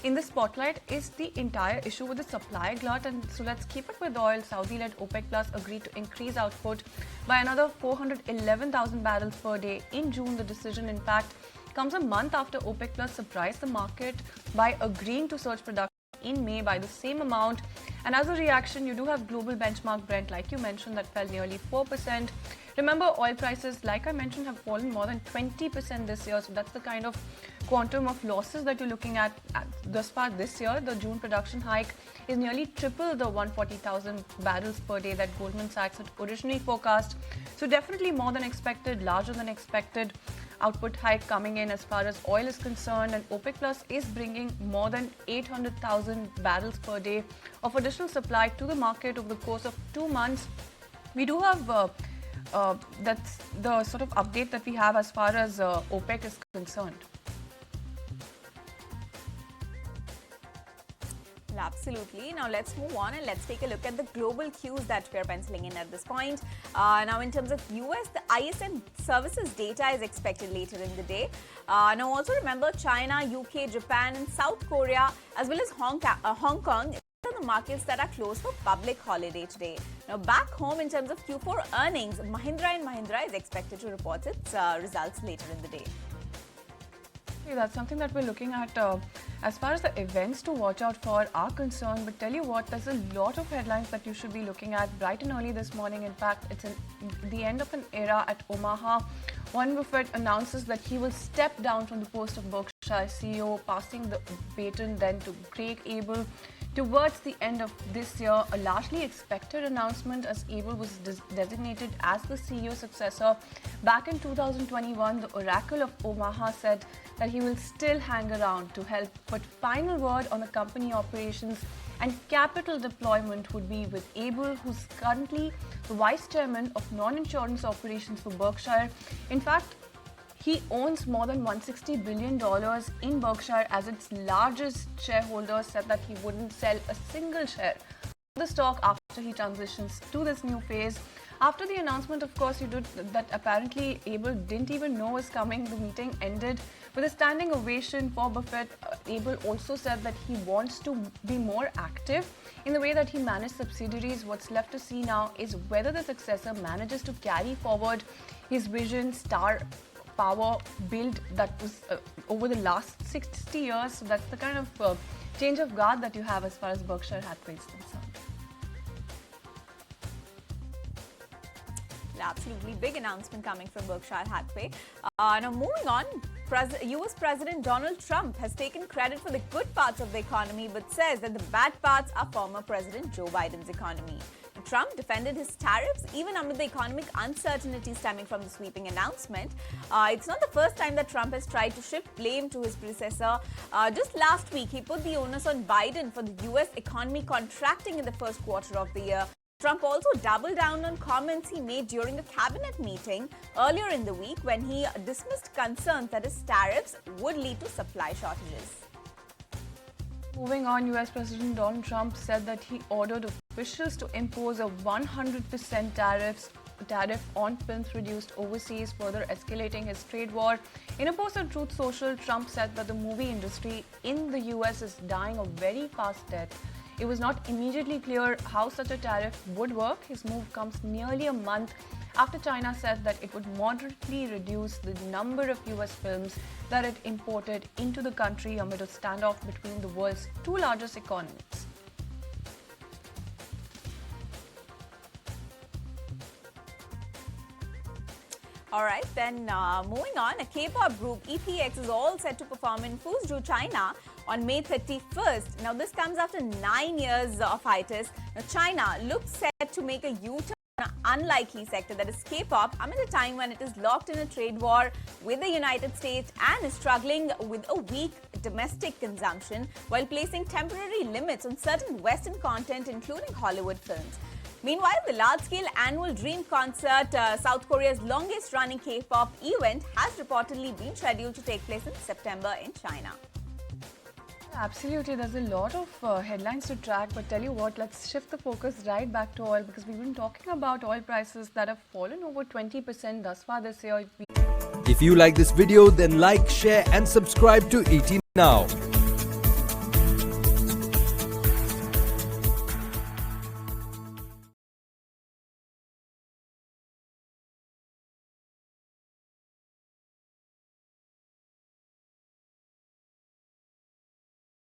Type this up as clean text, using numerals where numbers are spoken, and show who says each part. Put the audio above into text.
Speaker 1: in the spotlight is the entire issue with the supply glut. And so let's keep it with oil. Saudi-led OPEC Plus agreed to increase output by another 411,000 barrels per day in June. The decision, in fact, comes a month after OPEC Plus surprised the market by agreeing to surge production in May by the same amount. And as a reaction, you do have global benchmark Brent, like you mentioned, that fell nearly 4%. Remember, oil prices, like I mentioned, have fallen more than 20% this year. So that's the kind of quantum of losses that you're looking at thus far this year. The June production hike is nearly triple the 140,000 barrels per day that Goldman Sachs had originally forecast. So definitely more than expected, larger than expected output hike coming in as far as oil is concerned, and OPEC Plus is bringing more than 800,000 barrels per day of additional supply to the market over the course of 2 months. We do have that's the sort of update that we have as far as OPEC is concerned.
Speaker 2: Absolutely. Now let's move on and let's take a look at the global cues that we're penciling in at this point. Now in terms of US, the ISM services data is expected later in the day. Now also remember China, UK, Japan and South Korea as well as Hong Kong are the markets that are closed for public holiday today. Now back home in terms of Q4 earnings, Mahindra & Mahindra is expected to report its results later in the day.
Speaker 1: That's something that we're looking at as far as the events to watch out for are concerned. But tell you what, there's a lot of headlines that you should be looking at bright and early this morning. In fact, it's the end of an era at Omaha. Warren Buffett announces that he will step down from the post of Berkshire CEO, passing the baton then to Craig Abel towards the end of this year. A largely expected announcement, as Abel was designated as the CEO successor. Back in 2021, the Oracle of Omaha said that he will still hang around to help, but final word on the company operations and capital deployment would be with Abel, who's currently the vice chairman of non-insurance operations for Berkshire. In fact, he owns more than $160 billion in Berkshire, as its largest shareholder said that he wouldn't sell a single share of the stock after he transitions to this new phase. After the announcement, of course, that apparently Abel didn't even know was coming. The meeting ended with a standing ovation for Buffett. Abel also said that he wants to be more active in the way that he managed subsidiaries. What's left to see now is whether the successor manages to carry forward his vision, star power build that was over the last 60 years. So that's the kind of change of guard that you have as far as Berkshire Hathaway is concerned.
Speaker 2: Absolutely big announcement coming from Berkshire Hathaway. Now moving on, US President Donald Trump has taken credit for the good parts of the economy but says that the bad parts are former President Joe Biden's economy. Trump defended his tariffs even amid the economic uncertainty stemming from the sweeping announcement. It's not the first time that Trump has tried to shift blame to his predecessor. Just last week, he put the onus on Biden for the US economy contracting in the first quarter of the year. Trump also doubled down on comments he made during a cabinet meeting earlier in the week when he dismissed concerns that his tariffs would lead to supply shortages.
Speaker 1: Moving on, US President Donald Trump said that he ordered officials to impose a 100% tariff on films produced overseas, further escalating his trade war. In a post on Truth Social, Trump said that the movie industry in the US is dying a very fast death. It was not immediately clear how such a tariff would work. His move comes nearly a month after China said that it would moderately reduce the number of US films that it imported into the country amid a standoff between the world's two largest economies.
Speaker 2: All right, then moving on, a K-pop group, EPX, is all set to perform in FDU China on May 31st. Now, this comes after 9 years of hiatus. Now, China looks set to make a U-turn on an unlikely sector, that is K-pop, amid a time when it is locked in a trade war with the United States and is struggling with a weak domestic consumption while placing temporary limits on certain Western content, including Hollywood films. Meanwhile, the large-scale annual Dream concert, South Korea's longest-running K-pop event, has reportedly been scheduled to take place in September in China.
Speaker 1: Absolutely, there's a lot of headlines to track, but tell you what, let's shift the focus right back to oil, because we've been talking about oil prices that have fallen over 20% thus far this year.
Speaker 3: If you like this video, then like, share and subscribe to ET Now.